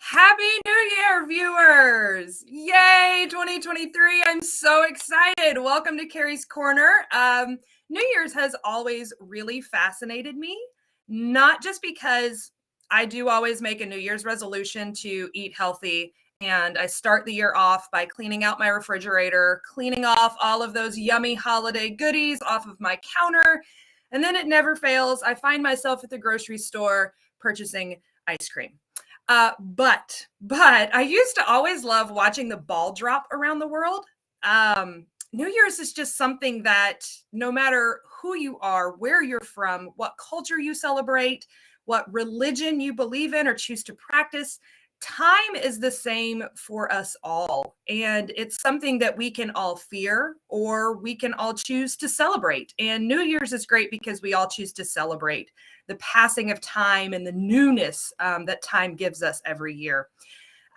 Happy New Year, viewers! Yay, 2023. I'm so excited. Welcome to Kari's Corner. New Year's has always really fascinated me, not just because I do always make a New Year's resolution to eat healthy, and I start the year off by cleaning out my refrigerator, cleaning off all of those yummy holiday goodies off of my counter, and then it never fails. I find myself at the grocery store purchasing ice cream. But I used to always love watching the ball drop around the world. New Year's is just something that no matter who you are, where you're from, what culture you celebrate, what religion you believe in or choose to practice, time is the same for us all. And it's something that we can all fear or we can all choose to celebrate. And New Year's is great because we all choose to celebrate the passing of time and the newness that time gives us every year.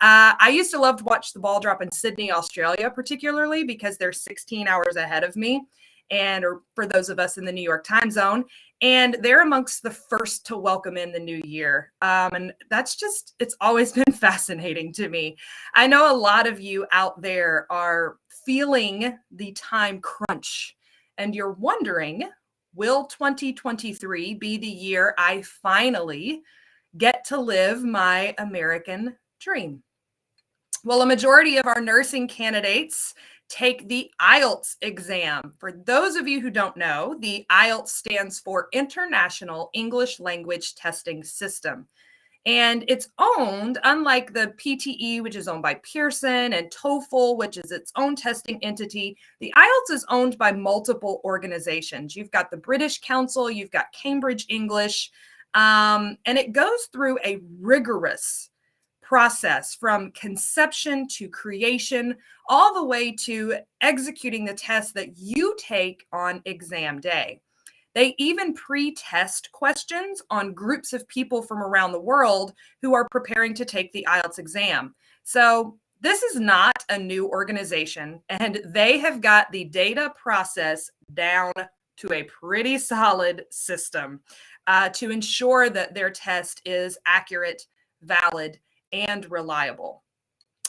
I used to love to watch the ball drop in Sydney, Australia, particularly because they're 16 hours ahead of me. And or for those of us in the New York time zone, and they're amongst the first to welcome in the new year. And that's just, it's always been fascinating to me. I know a lot of you out there are feeling the time crunch and you're wondering, will 2023 be the year I finally get to live my American dream? Well, a majority of our nursing candidates take the IELTS exam. For those of you who don't know, the IELTS stands for International English Language Testing System. And it's owned, unlike the PTE, which is owned by Pearson, and TOEFL, which is its own testing entity, the IELTS is owned by multiple organizations. You've got the British Council, you've got Cambridge English, and it goes through a rigorous process from conception to creation, all the way to executing the test that you take on exam day. They even pre-test questions on groups of people from around the world who are preparing to take the IELTS exam. So this is not a new organization, and they have got the data process down to a pretty solid system to ensure that their test is accurate, valid, and reliable.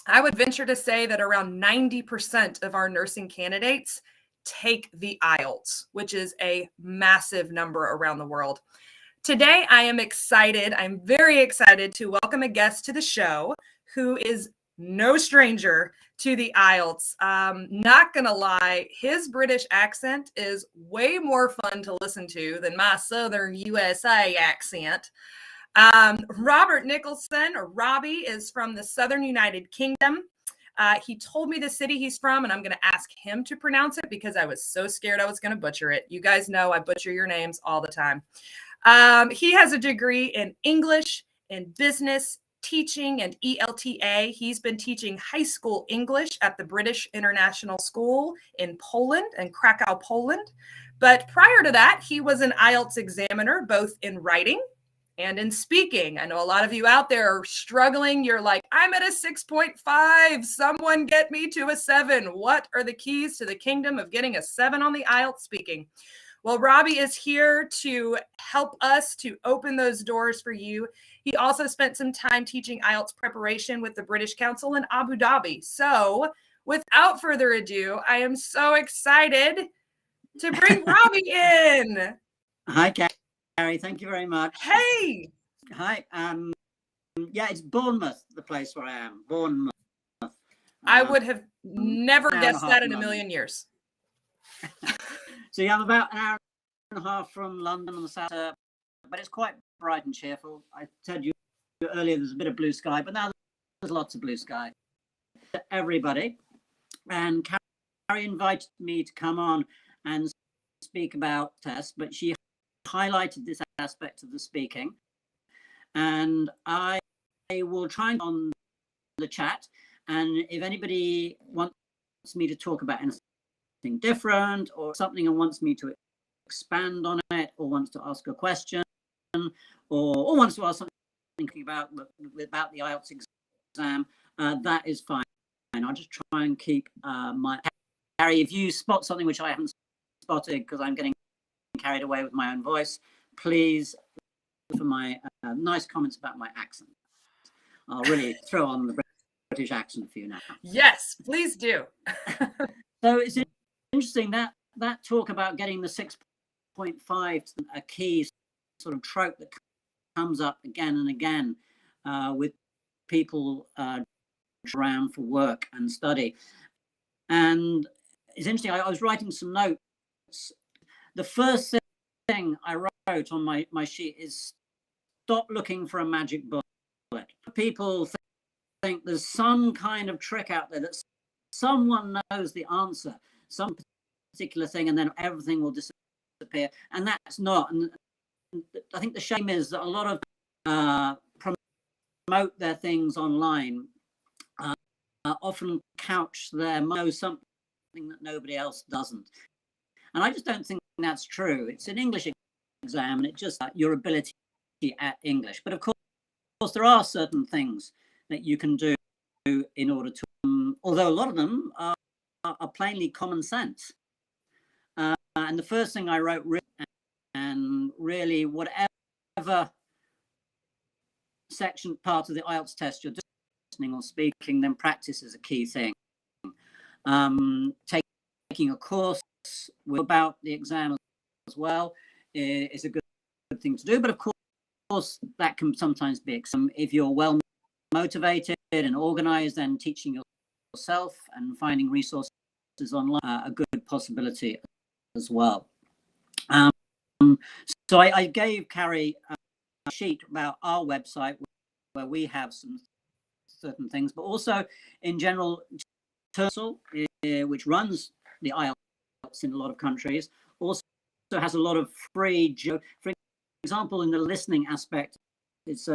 I would venture to say that around 90% of our nursing candidates take the IELTS, which is a massive number around the world. Today, I am excited. I'm very excited to welcome a guest to the show who is no stranger to the IELTS. Not gonna lie, his British accent is way more fun to listen to than my Southern USA accent. Robert Nicholson, or Robbie, is from the Southern United Kingdom. He told me the city he's from, and I'm going to ask him to pronounce it because I was so scared I was going to butcher it. You guys know I butcher your names all the time. He has a degree in English, in business, teaching, and ELTA. He's been teaching high school English at the British International School in Poland, in Krakow, Poland. But prior to that, he was an IELTS examiner, both in writing and in speaking. I know a lot of you out there are struggling. You're like, I'm at a 6.5. Someone get me to a 7. What are the keys to the kingdom of getting a 7 on the IELTS speaking? Well, Robbie is here to help us to open those doors for you. He also spent some time teaching IELTS preparation with the British Council in Abu Dhabi. So without further ado, I am so excited to bring Robbie in. Hi, Kari. Thank you very much. Hey. Hi. Yeah, it's Bournemouth, the place where I am. Bournemouth. I would have never guessed that in a million years. So yeah, I'm about an hour and a half from London on the south, but it's quite bright and cheerful. I told you earlier there's a bit of blue sky, but now there's lots of blue sky. Everybody. And Kari invited me to come on and speak about tests, but she highlighted this aspect of the speaking. And I will try on the chat, and if anybody wants me to talk about anything different or something and wants me to expand on it, or wants to ask a question, or wants to ask something about the IELTS exam, that is fine. I'll just try and keep my... Kari, if you spot something which I haven't spotted because I'm getting carried away with my own voice, please look for my nice comments about my accent. I'll really throw on the British accent for you now. Yes, please do. So it's interesting that talk about getting the 6.5, a key sort of trope that comes up again and again with people around for work and study. And it's interesting, I was writing some notes. The first thing I wrote on my sheet is stop looking for a magic bullet. People think there's some kind of trick out there that someone knows the answer, some particular thing, and then everything will disappear. And that's not. And I think the shame is that a lot of promote their things online often couch their know something that nobody else doesn't. And I just don't think that's true. It's an English exam, and it's just your ability at English. But of course, there are certain things that you can do in order to, although a lot of them are plainly common sense. And the first thing I wrote, and really whatever section, part of the IELTS test you're doing, listening or speaking, then practice is a key thing. Taking a course about the exam as well is a good thing to do. But of course, that can sometimes be if you're well motivated and organized, then teaching yourself and finding resources online a good possibility as well. So I gave Kari a sheet about our website where we have some certain things, but also in general, Nicholson, which runs the IELTS in a lot of countries, also has a lot of free, for example, in the listening aspect, it's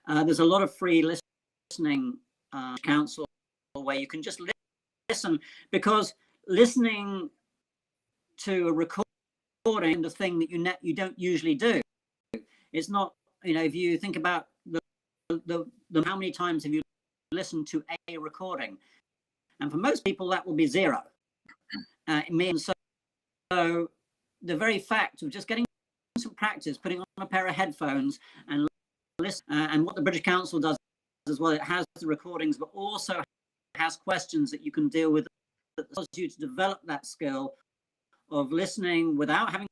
there's a lot of free listening counsel where you can just listen, because listening to a recording, the thing that you don't usually do. It's not, if you think about the how many times have you listened to a recording, and for most people that will be zero. It means so the very fact of just getting some practice, putting on a pair of headphones and listen, and what the British Council does as well, it has the recordings, but also has questions that you can deal with that allows you to develop that skill of listening without having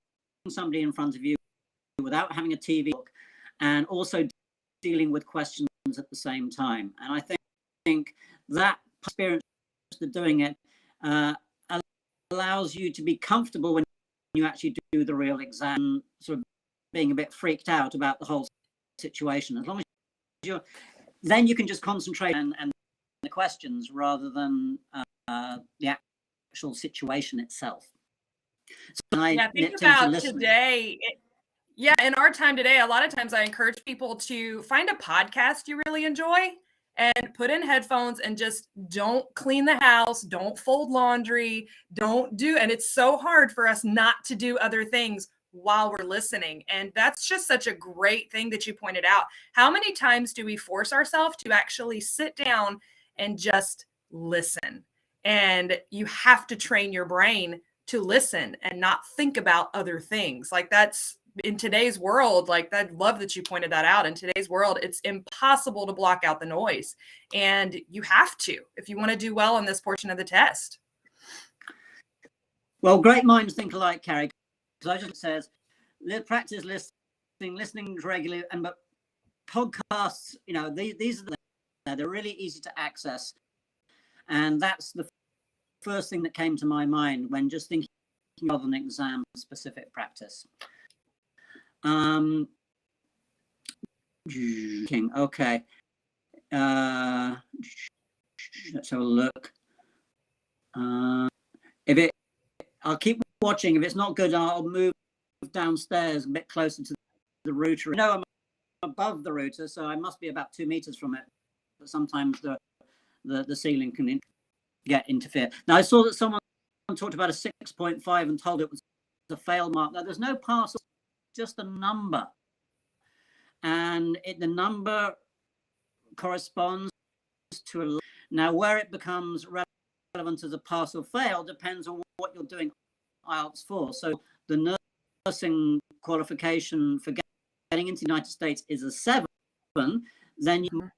somebody in front of you, without having a TV, and also dealing with questions at the same time. And I think that experience of doing it allows you to be comfortable when you actually do the real exam, sort of being a bit freaked out about the whole situation. As long as then you can just concentrate and the questions rather than the actual situation itself. So think about today. In our time today, a lot of times I encourage people to find a podcast you really enjoy and put in headphones and just don't clean the house, don't fold laundry, and it's so hard for us not to do other things while we're listening. And that's just such a great thing that you pointed out. How many times do we force ourselves to actually sit down and just listen? And you have to train your brain to listen and not think about other things. Like that's in today's world, like I love that you pointed that out. In today's world, it's impossible to block out the noise. And you have to, if you want to do well on this portion of the test. Well, great minds think alike, Kari, because I just says, practice listening regularly, but podcasts, these are they're really easy to access. And that's the first thing that came to my mind when just thinking of an exam specific practice. Okay. Let's have a look. I'll keep watching. If it's not good, I'll move downstairs a bit closer to the router. I'm above the router, so I must be about 2 meters from it. But sometimes the ceiling can get interfere. Now I saw that someone talked about a 6.5 and told it was a fail mark. Now there's no pass, just a number, and the number corresponds to a. Now where it becomes relevant as a pass or fail depends on what you're doing IELTS for. So the nursing qualification for getting into the United States is a 7, then you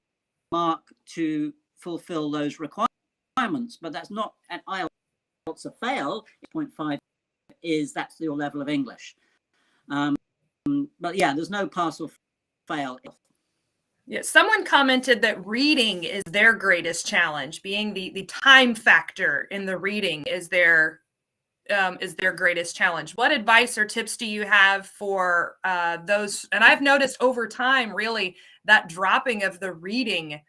mark to fulfill those requirements, but that's not an IELTS a fail. 0.5 is that's your level of English. But yeah, there's no pass or fail. Yeah, someone commented that reading is their greatest challenge, being the time factor in the reading is their greatest challenge. What advice or tips do you have for those? And I've noticed over time, really, that dropping of the reading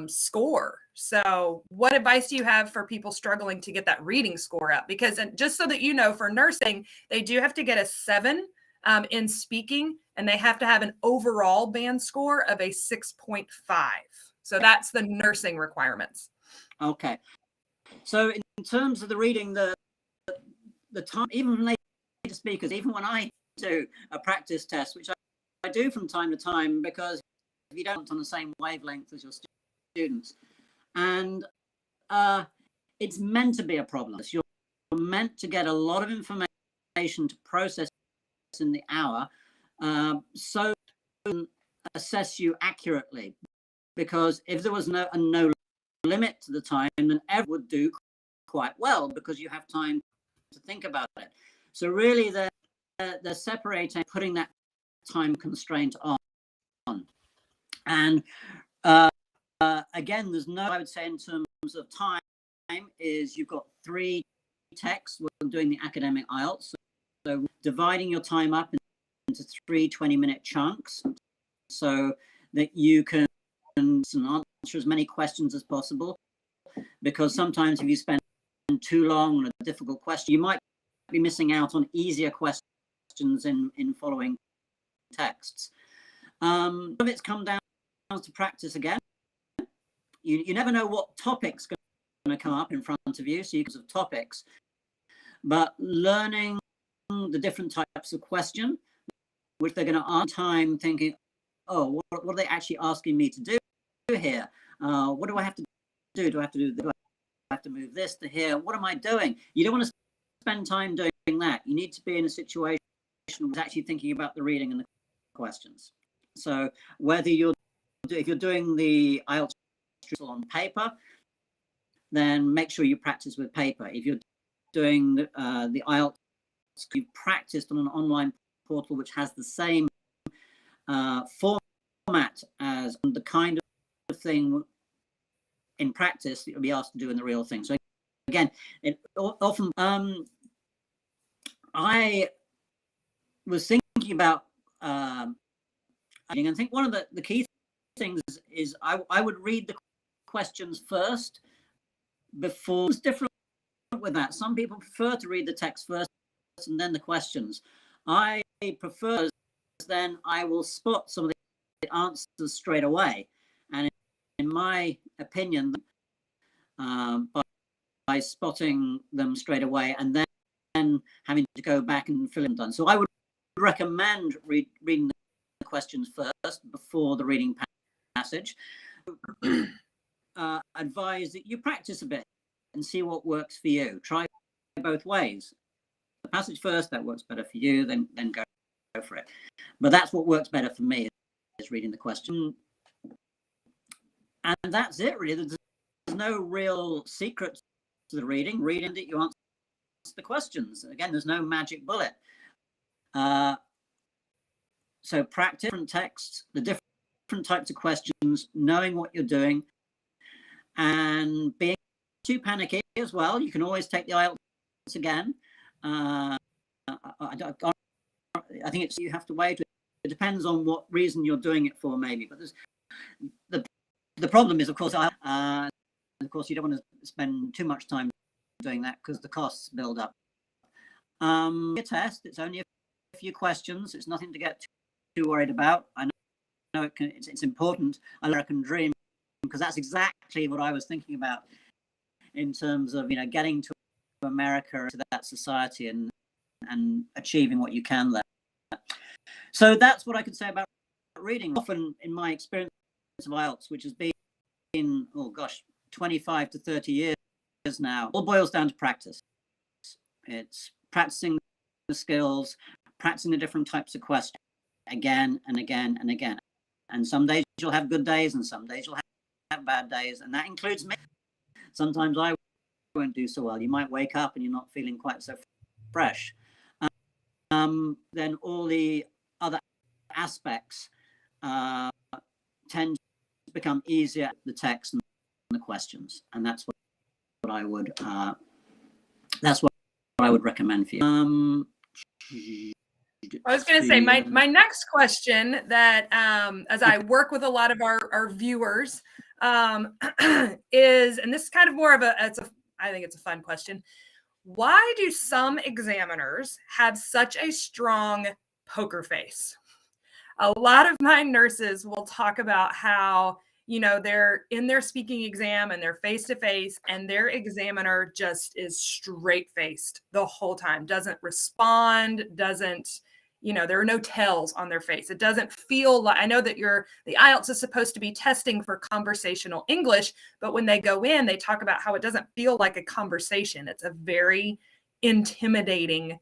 score. So what advice do you have for people struggling to get that reading score up? Because, and just so that you know, for nursing, they do have to get a 7 in speaking, and they have to have an overall band score of a 6.5. So that's the nursing requirements. Okay. So in terms of the reading, the time, even from native speakers, even when I do a practice test, which I do from time to time, because if you don't on the same wavelength as your students, and it's meant to be a problem. You're meant to get a lot of information to process in the hour, so assess you accurately. Because if there was no limit to the time, then everyone would do quite well because you have time to think about it. So really, they're separating, putting that time constraint on. And again, there's no, I would say in terms of time, is you've got 3 texts when doing the academic IELTS. So dividing your time up into 3 20-minute chunks so that you can answer as many questions as possible. Because sometimes if you spend too long on a difficult question, you might be missing out on easier questions in following texts. Some of it's come down to practice again. You never know what topic's going to come up in front of you, so you can have topics. But learning the different types of question, which they're going to ask time thinking, oh, what are they actually asking me to do here? What do I have to do? Do I have to move this to here? What am I doing? You don't want to spend time doing that. You need to be in a situation where you're actually thinking about the reading and the questions. So whether if you're doing the IELTS on paper, then make sure you practice with paper. If you're doing the IELTS, you practiced on an online portal which has the same format as the kind of thing in practice that you'll be asked to do in the real thing. So again, it often I was thinking about and I think one of the key things is I would read the questions first before. It's different with that. Some people prefer to read the text first and then the questions. I prefer, then I will spot some of the answers straight away. And in my opinion, by spotting them straight away and then having to go back and fill them done. So I would recommend reading the questions first before the reading passage. Advise that you practice a bit and see what works for you. Try both ways. The passage first, that works better for you, then go for it. But that's what works better for me, is reading the question. And that's it, really. There's no real secret to the reading. Reading that you answer the questions. Again, there's no magic bullet. So practice different texts, the different types of questions, knowing what you're doing, and being too panicky as well. You can always take the IELTS again. I think you have to wait. It depends on what reason you're doing it for, maybe. But there's the problem is, of course, you don't want to spend too much time doing that because the costs build up. A test, it's only a few questions. It's nothing to get too worried about. I it's important, American dream, because that's exactly what I was thinking about in terms of, getting to America, to that society, and achieving what you can there. So that's what I could say about reading. Often in my experience of IELTS, which has been, 25 to 30 years now, all boils down to practice. It's practicing the skills, practicing the different types of questions again and again and again. And some days you'll have good days and some days you'll have bad days. And that includes me. Sometimes I won't do so well. You might wake up and you're not feeling quite so fresh. Then all the other aspects tend to become easier, the text and the questions. And that's what I would recommend for you. I was going to say my next question that as I work with a lot of our viewers is, and this is kind of more of I think it's a fun question. Why do some examiners have such a strong poker face? A lot of my nurses will talk about how, they're in their speaking exam and they're face to face and their examiner just is straight faced the whole time, doesn't respond, doesn't, there are no tells on their face. It doesn't feel like, I know that the IELTS is supposed to be testing for conversational English, but when they go in, they talk about how it doesn't feel like a conversation. It's a very intimidating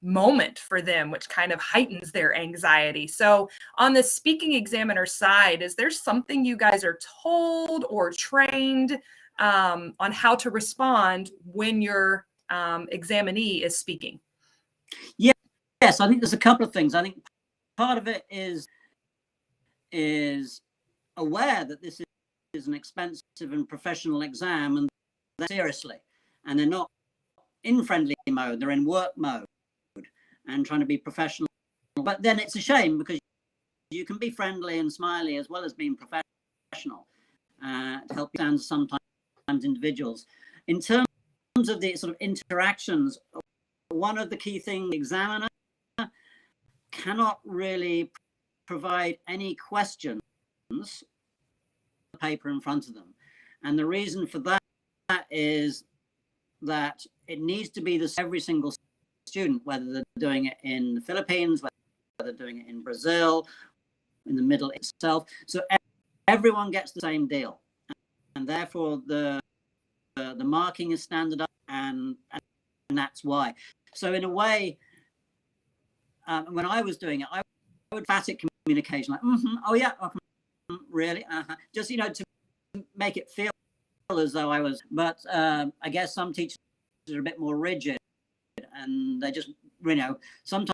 moment for them, which kind of heightens their anxiety. So on the speaking examiner side, is there something you guys are told or trained on how to respond when your examinee is speaking? Yes, I think there's a couple of things. I think part of it is aware that this is an expensive and professional exam, and they're seriously, and they're not in friendly mode, they're in work mode and trying to be professional. But then it's a shame because you can be friendly and smiley as well as being professional to help you understand sometimes individuals. In terms of the sort of interactions, one of the key things, the examiner cannot really provide any questions on the paper in front of them. And the reason for that is that it needs to be this every single student, whether they're doing it in the Philippines, whether they're doing it in Brazil, in the Middle itself. So everyone gets the same deal. And therefore the marking is standardized, and that's why. So in a way, when I was doing it, I would emphatic communication, like, oh yeah, really, just to make it feel as though I was. But I guess some teachers are a bit more rigid, and they just, sometimes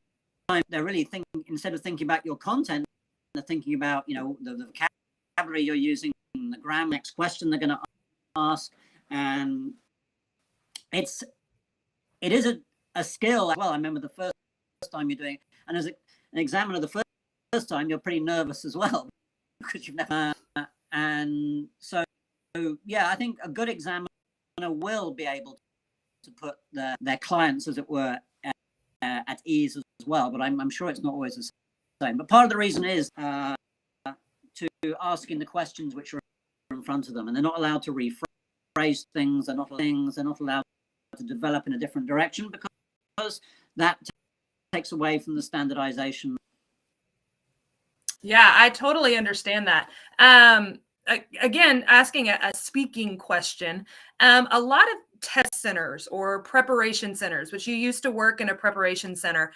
they're really thinking, instead of thinking about your content, they're thinking about the vocabulary you're using, the grammar, next question they're going to ask, and it is a skill. Well, I remember the first time you're doing it, and as an examiner, the first time you're pretty nervous as well because you've never. And so, yeah, I think a good examiner will be able to put their clients, as it were, at ease as well. But I'm sure it's not always the same. But part of the reason is to asking the questions which are in front of them, and they're not allowed to rephrase things. They're not allowed to develop in a different direction, because that takes away from the standardization. Yeah, I totally understand that. Again, asking a speaking question, a lot of test centers or preparation centers, which you used to work in a preparation center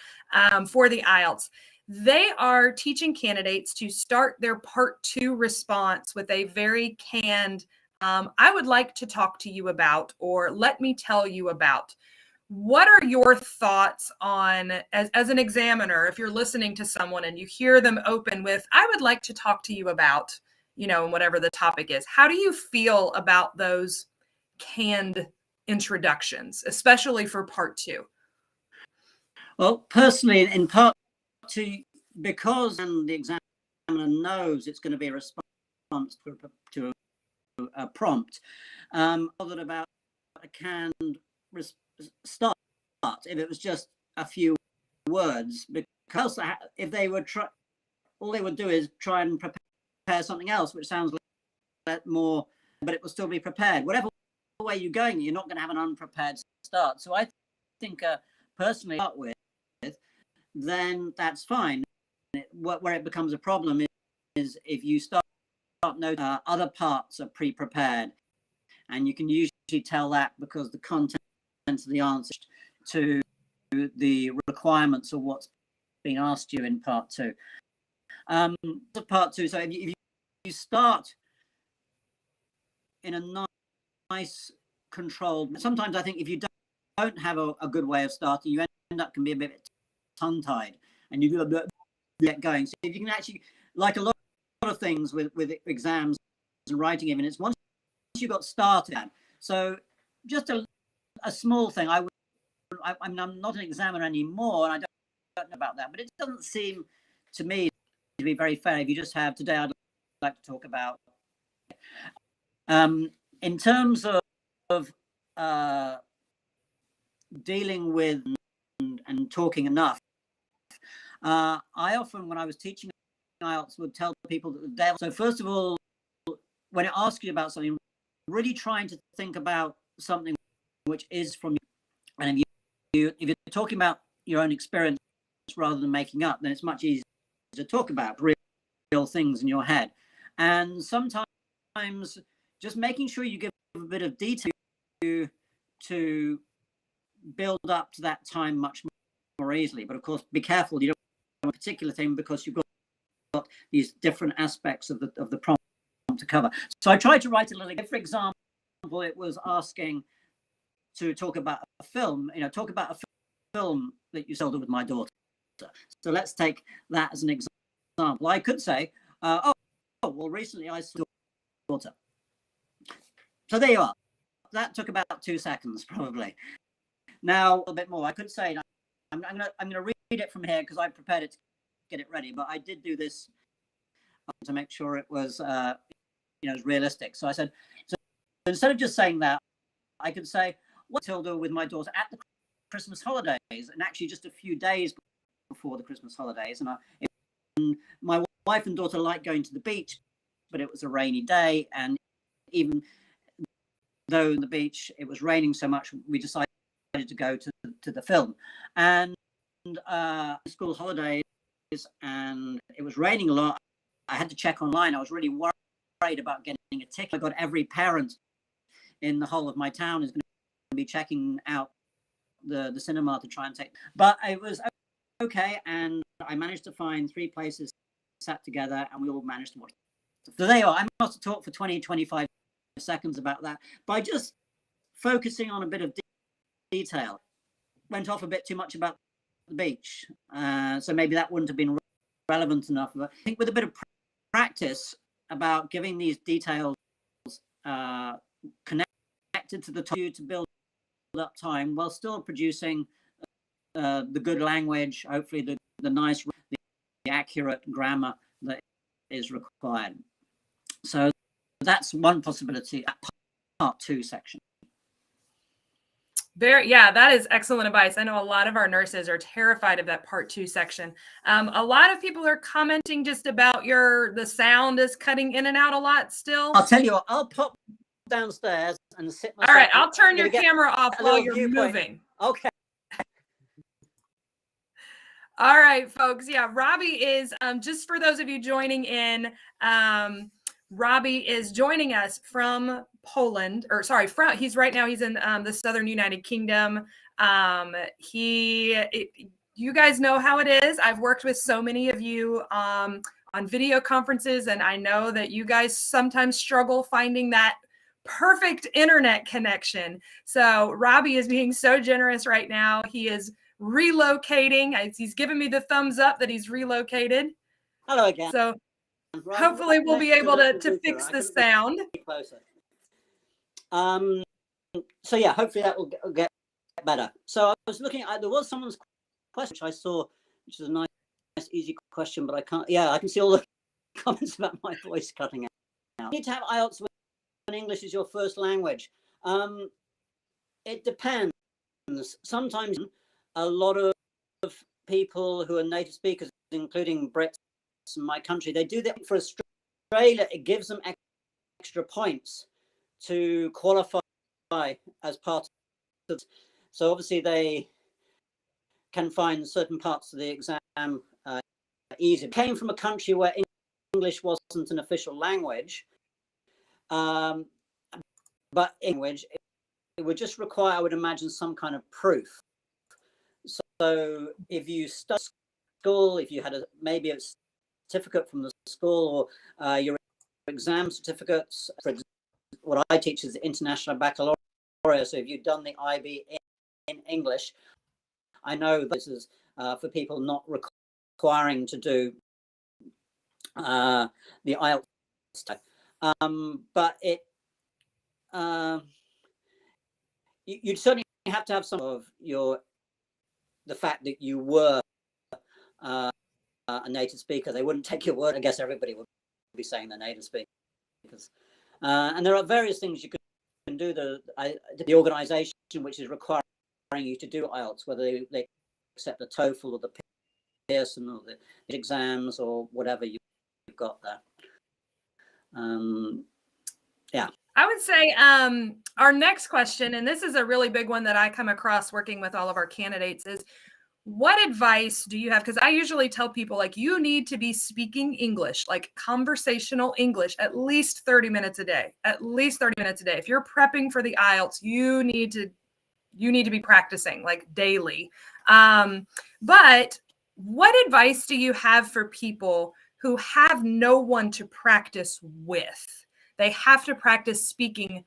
for the IELTS, they are teaching candidates to start their Part 2 response with a very canned, I would like to talk to you about, or let me tell you about. What are your thoughts on, as an examiner, if you're listening to someone and you hear them open with, I would like to talk to you about, whatever the topic is. How do you feel about those canned introductions, especially for Part 2? Well, personally, in Part 2, because the examiner knows it's going to be a response to a prompt, bothered about a canned start if it was just a few words, because if they were all they would do is try and prepare something else, which sounds like more, but it will still be prepared. Whatever way you're going, you're not going to have an unprepared start. So I think personally, start with, then that's fine. Where it becomes a problem is if you start noting other parts are pre-prepared, and you can usually tell that because the content of the answer to the requirements of what's being asked you in part two. Part two, so if you start in a nice controlled, sometimes I think if you don't have a good way of starting, you end up can be a bit tongue-tied and you do a bit get going. So if you can actually, like a lot of things with exams and writing, even it's once you got started. So just a small thing. I'm not an examiner anymore, and I don't know about that, but it doesn't seem to me to be very fair if you just have today. I'd like to talk about in terms of dealing with and talking enough. I often, when I was teaching IELTS, would tell people that the devil. So first of all, when it asks you about something, really trying to think about something which is from you. And if you're talking about your own experience rather than making up, then it's much easier to talk about real things in your head. And sometimes just making sure you give a bit of detail to build up to that time much more easily. But of course, be careful. You don't want a particular thing because you've got these different aspects of the prompt to cover. So I tried to write a little. For example, it was asking to talk about a film. Talk about a film that you saw with my daughter. So let's take that as an example. I could say, well, recently I saw your daughter. So there you are. That took about 2 seconds, probably. Now a little bit more. I could say, I'm gonna read it from here because I prepared it to get it ready, but I did do this to make sure it was, was realistic. So I said, so instead of just saying that, I could say, what Tilda with my daughter at the Christmas holidays, and actually just a few days before the Christmas holidays. And my wife and daughter liked going to the beach, but it was a rainy day, and even though the beach it was raining so much, we decided to go to the film. And school holidays, and it was raining a lot. I had to check online. I was really worried about getting a ticket. I got every parent in the whole of my town is going to be checking out the cinema to try and take. But it was okay, and I managed to find 3 places sat together, and we all managed to watch. So there you are. I must have talked for 20-25 seconds about that by just focusing on a bit of detail. Went off a bit too much about the beach, so maybe that wouldn't have been relevant enough. But I think with a bit of practice about giving these details connected to the to build up time while still producing the good language, hopefully the nice, the accurate grammar that is required. So that's one possibility at part 2 section. That is excellent advice. I know a lot of our nurses are terrified of that part 2 section. A lot of people are commenting just about the sound is cutting in and out a lot still. I'll tell you what, I'll pop downstairs and sit myself. All right, I'll turn your camera off while you're moving. Okay. All right, folks. Yeah, Robbie is, just for those of you joining in, Robbie is joining us from Poland, he's right now, he's in the Southern United Kingdom. You guys know how it is. I've worked with so many of you on video conferences, and I know that you guys sometimes struggle finding that perfect internet connection. So Robbie is being so generous right now. He is relocating. He's giving me the thumbs up that he's relocated. Hello again. So hopefully we'll be able to fix the sound. So yeah, hopefully that will get better. So I was looking at, there was someone's question which I saw, which is a nice easy question, but I can see all the comments about my voice cutting out. You need to have IELTS when English is your first language. It depends. Sometimes a lot of people who are native speakers, including Brits in my country, they do that for Australia. It gives them extra points to qualify as part of it. So obviously they can find certain parts of the exam easy. Came from a country where English wasn't an official language, but English, it would just require, I would imagine, some kind of proof. So if you studied school, if you had maybe a certificate from the school, or your exam certificates, what I teach is the International Baccalaureate. So if you've done the IB in English, I know this is for people not requiring to do the IELTS. But it you'd certainly have to have some of the fact that you were a native speaker. They wouldn't take your word. I guess everybody would be saying they're native speakers. And there are various things you can do. The organisation which is requiring you to do IELTS, whether they accept the TOEFL or the Pearson or the exams or whatever you've got there. Yeah. I would say our next question, and this is a really big one that I come across working with all of our candidates, is what advice do you have? Because I usually tell people, like, you need to be speaking English, like conversational English, at least 30 minutes a day. At least 30 minutes a day. If you're prepping for the IELTS, you need to be practicing like daily. But what advice do you have for people who have no one to practice with? They have to practice speaking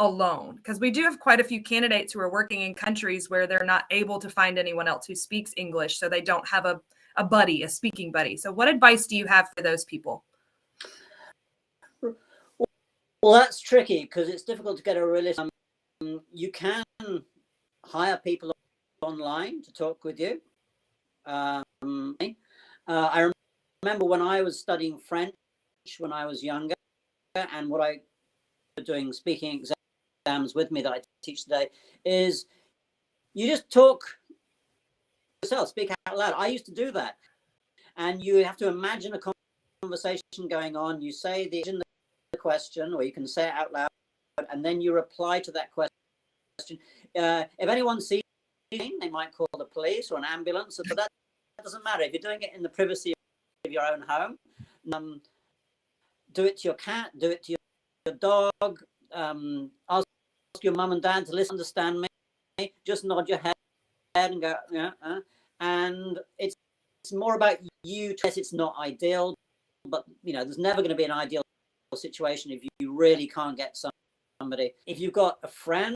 alone, because we do have quite a few candidates who are working in countries where they're not able to find anyone else who speaks English. So they don't have a buddy, a speaking buddy. So what advice do you have for those people? Well, that's tricky because it's difficult to get a realistic. You can hire people online to talk with you. I remember when I was studying French when I was younger, and what I was doing speaking exams with me that I teach today is you just talk yourself, speak out loud. I used to do that, and you have to imagine a conversation going on. You say the question, or you can say it out loud, and then you reply to that question. If anyone sees you, they might call the police or an ambulance, but that doesn't matter. If you're doing it in the privacy of your own home, do it to your cat, do it to your dog, ask your mum and dad to listen, understand me, just nod your head and go, yeah, and it's more about you. It's not ideal, but there's never going to be an ideal situation if you really can't get somebody. If you've got a friend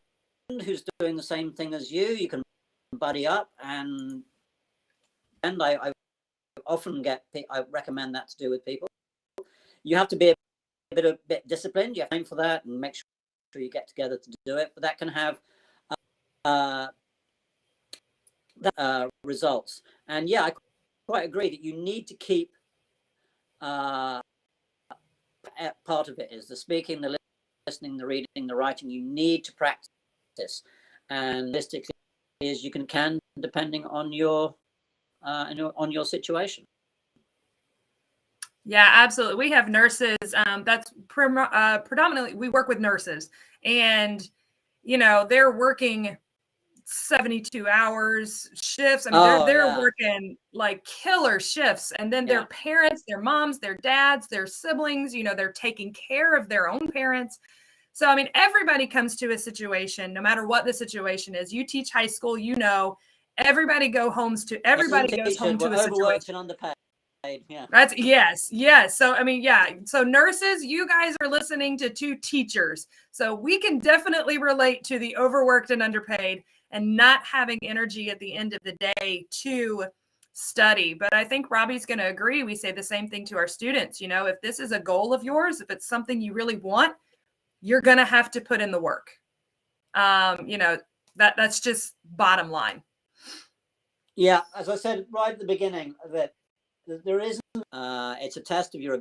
who's doing the same thing as you can buddy up, and I often I recommend that to do with people. You have to be a bit disciplined. You have time for that, and make sure you get together to do it. But that can have results. And yeah, I quite agree that you need to keep part of it is the speaking, the listening, the reading, the writing. You need to practice, and realistically, as you can depending on your situation. Yeah, absolutely. We have nurses. That's predominantly, we work with nurses, and they're working 72 hours shifts. I mean, they're working like killer shifts, and then their parents, their moms, their dads, their siblings, they're taking care of their own parents. So, I mean, everybody comes to a situation, no matter what the situation is. You teach high school, everybody goes home to a situation. Underpaid. Yeah. That's yes. So, I mean, so nurses, you guys are listening to two teachers. So we can definitely relate to the overworked and underpaid and not having energy at the end of the day to study. But I think Robbie's going to agree. We say the same thing to our students. If this is a goal of yours, if it's something you really want, you're going to have to put in the work. That's just bottom line. Yeah. As I said right at the beginning, that there isn't, it's a test of your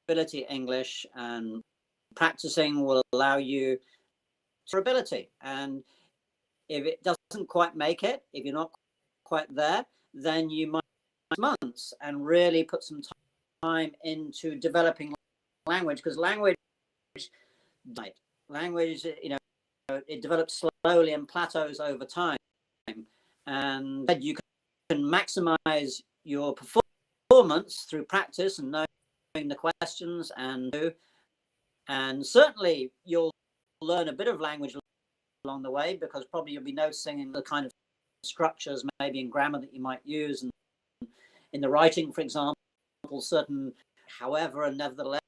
ability at English, and practicing will allow you your ability. And if it doesn't quite make it, if you're not quite there, then you might months and really put some time into developing language, because language, you know, it develops slowly and plateaus over time, and you can maximize your performance through practice and knowing the questions, and certainly you'll learn a bit of language along the way, because probably you'll be noticing the kind of structures, maybe in grammar, that you might use, and in the writing, for example, certain however and nevertheless,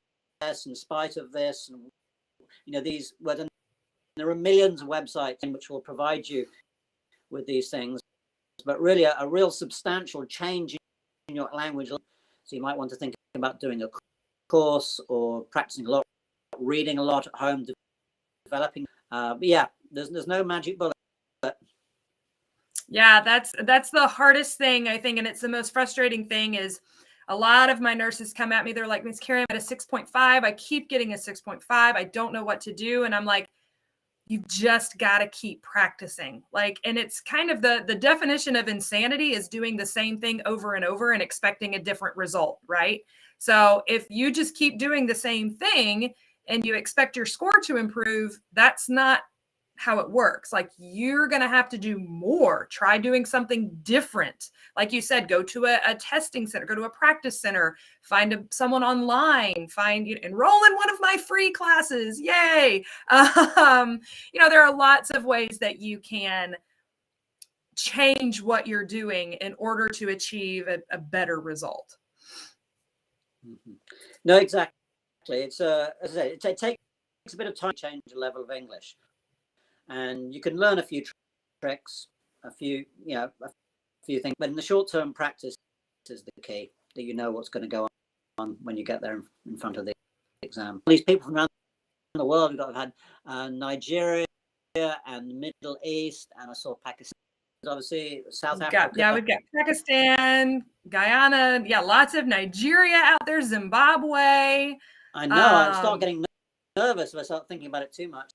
in spite of this, and you know, these, whether there are millions of websites which will provide you with these things, but really a real substantial change in your language. So you might want to think about doing a course or practicing a lot, reading a lot at home, developing. But yeah, there's no magic bullet. Yeah, that's the hardest thing, I think, and it's the most frustrating thing. Is a lot of my nurses come at me, they're like, Miss Kari, I'm at a 6.5. I keep getting a 6.5. I don't know what to do. And I'm like, you've just got to keep practicing. Like, and it's kind of the definition of insanity is doing the same thing over and over and expecting a different result, right? So if you just keep doing the same thing and you expect your score to improve, that's not how it works. Like, you're going to have to do more, try doing something different. Like you said, go to a testing center, go to a practice center, find someone online, enroll in one of my free classes. Yay. You know, there are lots of ways that you can change what you're doing in order to achieve a better result. Mm-hmm. No, exactly. It's as I say, it takes a bit of time to change the level of English. And you can learn a few tricks, a few things, but in the short term, practice is the key, that you know what's going to go on when you get there in front of the exam. These people from around the world, we've had Nigeria and the Middle East, and I saw Pakistan, obviously South Africa. Yeah, we've got Pakistan, Guyana, lots of Nigeria out there, Zimbabwe. I know, I start getting nervous if I start thinking about it too much.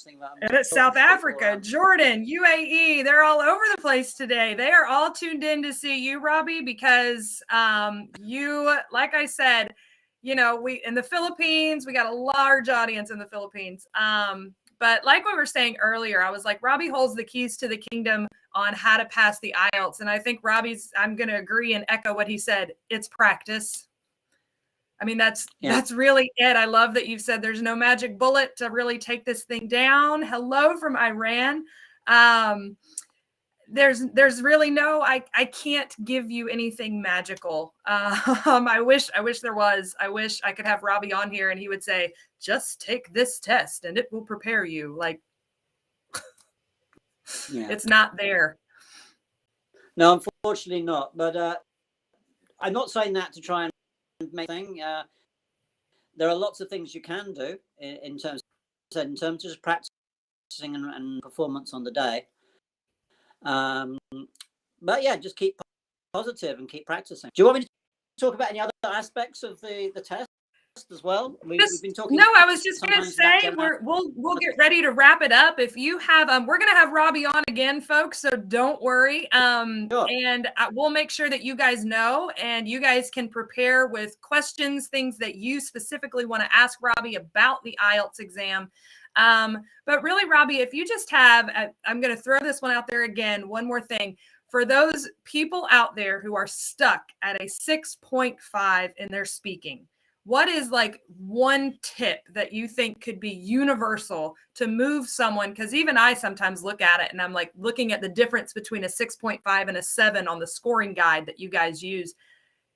And it's South Africa, Jordan, UAE, they're all over the place today. They are all tuned in to see you, Robbie, because you, like I said, you know, we in the Philippines, we got a large audience in the Philippines. But like we were saying earlier, I was like, Robbie holds the keys to the kingdom on how to pass the IELTS. And I think I'm going to agree and echo what he said. It's practice. I mean, that's really it. I love that you've said there's no magic bullet to really take this thing down. Hello from Iran. There's really no, I can't give you anything magical. I wish there was. I wish I could have Robbie on here and he would say, just take this test and it will prepare you. Like, it's not there. No, unfortunately not. But I'm not saying that to try and make thing. There are lots of things you can do in terms of just practicing and performance on the day. But yeah, just keep positive and keep practicing. Do you want me to talk about any other aspects of the test as well? We've been talking. No, I was just going to say we'll get ready to wrap it up. If you have, we're going to have Robbie on again, folks. So don't worry. Sure. And we'll make sure that you guys know, and you guys can prepare with questions, things that you specifically want to ask Robbie about the IELTS exam. But really, Robbie, if you just have, I'm going to throw this one out there again. One more thing. For those people out there who are stuck at a 6.5 in their speaking, what is like one tip that you think could be universal to move someone? Because even I sometimes look at it and I'm like looking at the difference between a 6.5 and a 7 on the scoring guide that you guys use.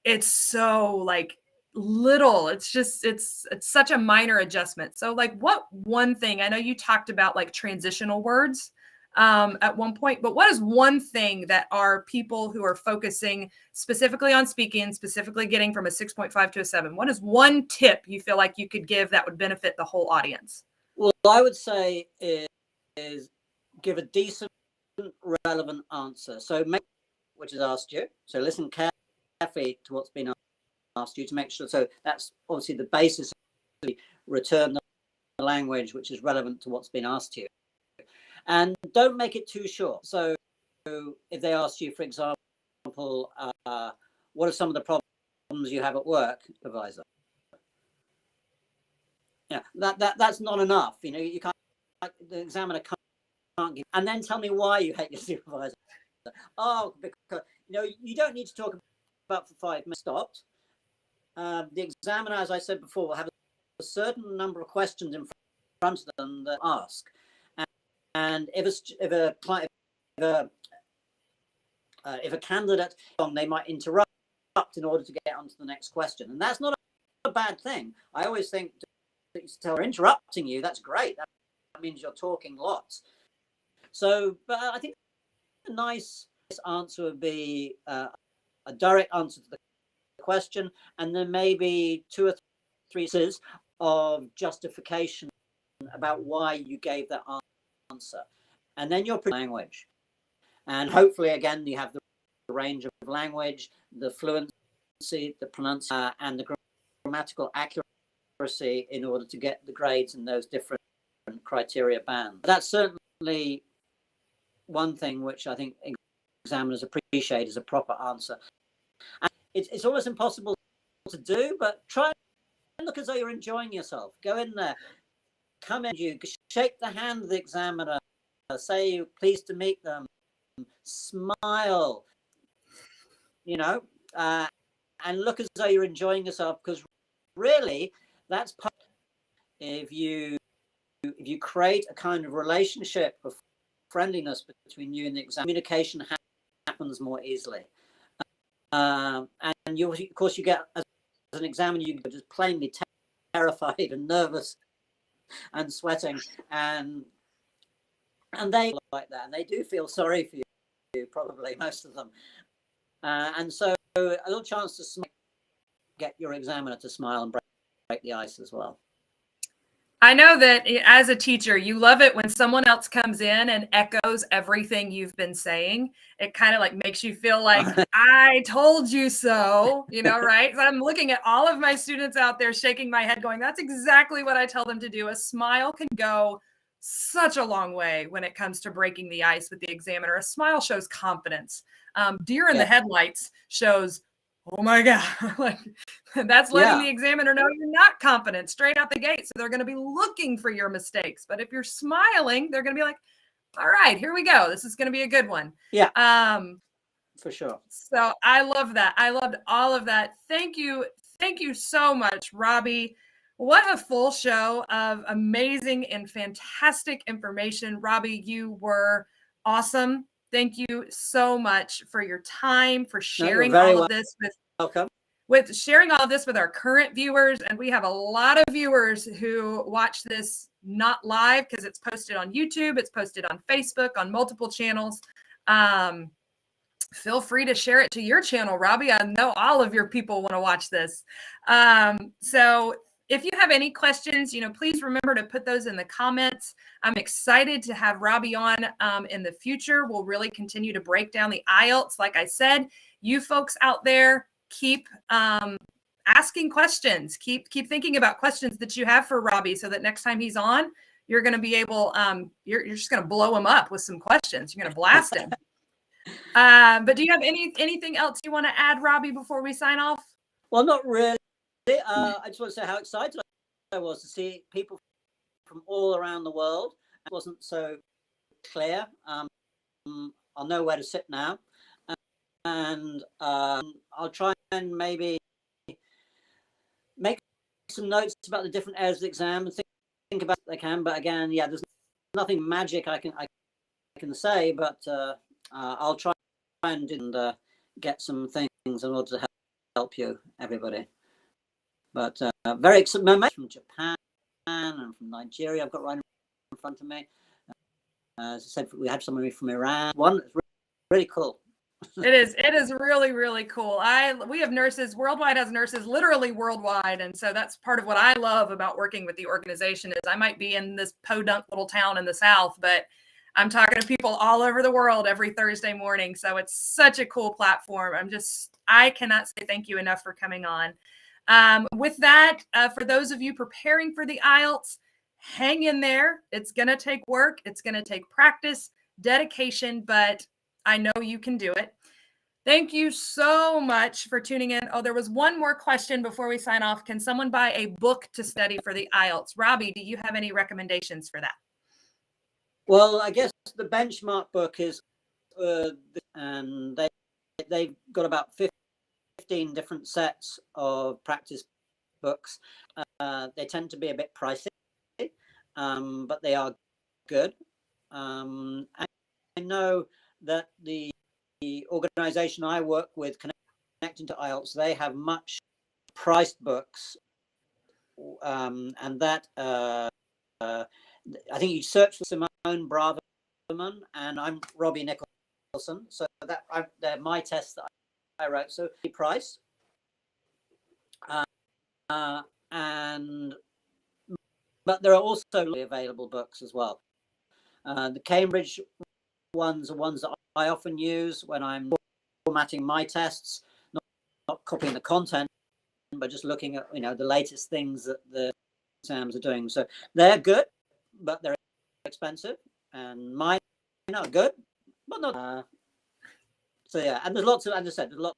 It's so like little. It's just, it's such a minor adjustment. So like, what one thing, I know you talked about like transitional words at one point, but what is one thing that are people who are focusing specifically on speaking, specifically getting from a 6.5 to a 7? What is one tip you feel like you could give that would benefit the whole audience? Well, I would say is give a decent, relevant answer. So make which is asked you. So listen carefully to what's been asked you to make sure. So that's obviously the basis of return the language which is relevant to what's been asked to you. And don't make it too short. So if they ask you, for example, what are some of the problems you have at work, supervisor. Yeah, that's not enough. You know, you can't, the examiner can't give, and then tell me why you hate your supervisor. Oh, because, you know, you don't need to talk about for 5 minutes. Stopped. The examiner, as I said before, will have a certain number of questions in front of them that ask, and if a candidate, they might interrupt in order to get onto the next question, and that's not a bad thing. I always think that they're interrupting you. That's great. That means you're talking lots. So, but I think a nice answer would be a direct answer to the question, and then maybe 2 or 3 sentences of justification about why you gave that answer, and then your language, and hopefully again you have the range of language, the fluency, the pronunciation, and the grammatical accuracy in order to get the grades in those different criteria bands. That's certainly one thing which I think examiners appreciate is a proper answer. And it's almost impossible to do, but try and look as though you're enjoying yourself. Go in there, come in, you shake the hand of the examiner, say you're pleased to meet them, smile, you know, and look as though you're enjoying yourself, because really that's part. If you create a kind of relationship of friendliness between you and the exam, communication happens more easily. And you, of course, you get, as an examiner, you get just plainly terrified and nervous and sweating, and they like that, and they do feel sorry for you, probably most of them. And so a little chance to get your examiner to smile and break the ice as well. I know that as a teacher, you love it when someone else comes in and echoes everything you've been saying. It kind of like makes you feel like, I told you so, you know, right? So I'm looking at all of my students out there shaking my head going, that's exactly what I tell them to do. A smile can go such a long way when it comes to breaking the ice with the examiner. A smile shows confidence. Deer in the headlights shows, oh my God, like that's letting the examiner know you're not confident straight out the gate. So they're going to be looking for your mistakes. But if you're smiling, they're going to be like, all right, here we go. This is going to be a good one. Yeah. For sure. So I love that. I loved all of that. Thank you. Thank you so much, Robbie. What a full show of amazing and fantastic information. Robbie, you were awesome. Thank you so much for your time, for sharing all of this with sharing all of this with our current viewers. And we have a lot of viewers who watch this not live because it's posted on YouTube, it's posted on Facebook, on multiple channels. Feel free to share it to your channel, Robbie. I know all of your people want to watch this. So if you have any questions, you know, please remember to put those in the comments. I'm excited to have Robbie on in the future. We'll really continue to break down the IELTS. Like I said, you folks out there, keep asking questions. Keep thinking about questions that you have for Robbie so that next time he's on, you're going to be able, you're just going to blow him up with some questions. You're going to blast him. But do you have anything else you want to add, Robbie, before we sign off? Well, not really. I just want to say how excited I was to see people from all around the world. It wasn't so clear. I'll know where to sit now. And I'll try and maybe make some notes about the different areas of the exam and think about what I can. But again, yeah, there's nothing magic I can say, but I'll try and get some things in order to help you, everybody. But very exciting from Japan and from Nigeria. I've got right in front of me. As I said, we had somebody from Iran. One that's really cool. It is really, really cool. We have nurses, Worldwide has nurses literally worldwide. And so that's part of what I love about working with the organization is I might be in this podunk little town in the South, but I'm talking to people all over the world every Thursday morning. So it's such a cool platform. I cannot say thank you enough for coming on. With that, for those of you preparing for the IELTS, hang in there. It's going to take work. It's going to take practice, dedication, but I know you can do it. Thank you so much for tuning in. Oh, there was one more question before we sign off. Can someone buy a book to study for the IELTS? Robbie, do you have any recommendations for that? Well, I guess the benchmark book is, and they've got about 15 different sets of practice books. They tend to be a bit pricey, but they are good. I know that the organization I work with, connecting to IELTS, they have much priced books, and that I think you search for Simone Braverman, and I'm Robbie Nicholson. So that they're my tests that I wrote. So the price, and but there are also available books as well. The Cambridge ones are ones that I often use when I'm formatting my tests, not copying the content, but just looking at the latest things that the exams are doing. So they're good, but they're expensive, and mine are good, but not. So yeah, and there's lots of, as I said, there's lots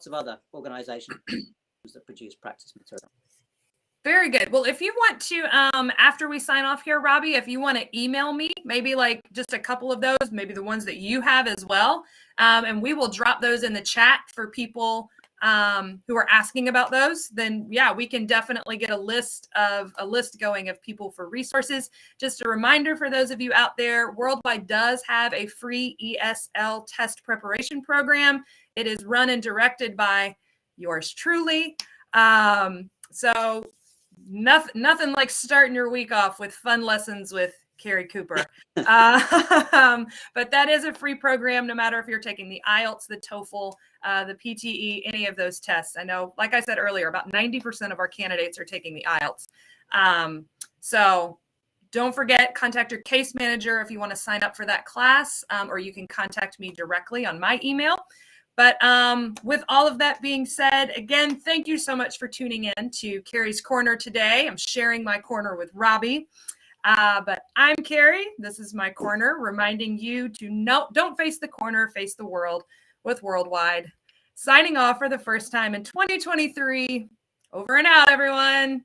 of other organisations that produce practice material. Very good. Well, if you want to, after we sign off here, Robbie, if you want to email me, maybe like just a couple of those, maybe the ones that you have as well, and we will drop those in the chat for people who are asking about those, then yeah, we can definitely get a list going of people for resources. Just a reminder for those of you out there, Worldwide does have a free ESL test preparation program. It is run and directed by yours truly. So nothing like starting your week off with fun lessons with Kari Cooper. But that is a free program, no matter if you're taking the IELTS, the TOEFL, the PTE, any of those tests. I know, like I said earlier, about 90% of our candidates are taking the IELTS. So don't forget, contact your case manager if you want to sign up for that class, or you can contact me directly on my email. But with all of that being said, again, thank you so much for tuning in to Kari's Corner today. I'm sharing my corner with Robbie. But I'm Kari. This is my corner, reminding you to don't face the corner, face the world with Worldwide. Signing off for the first time in 2023. Over and out, everyone.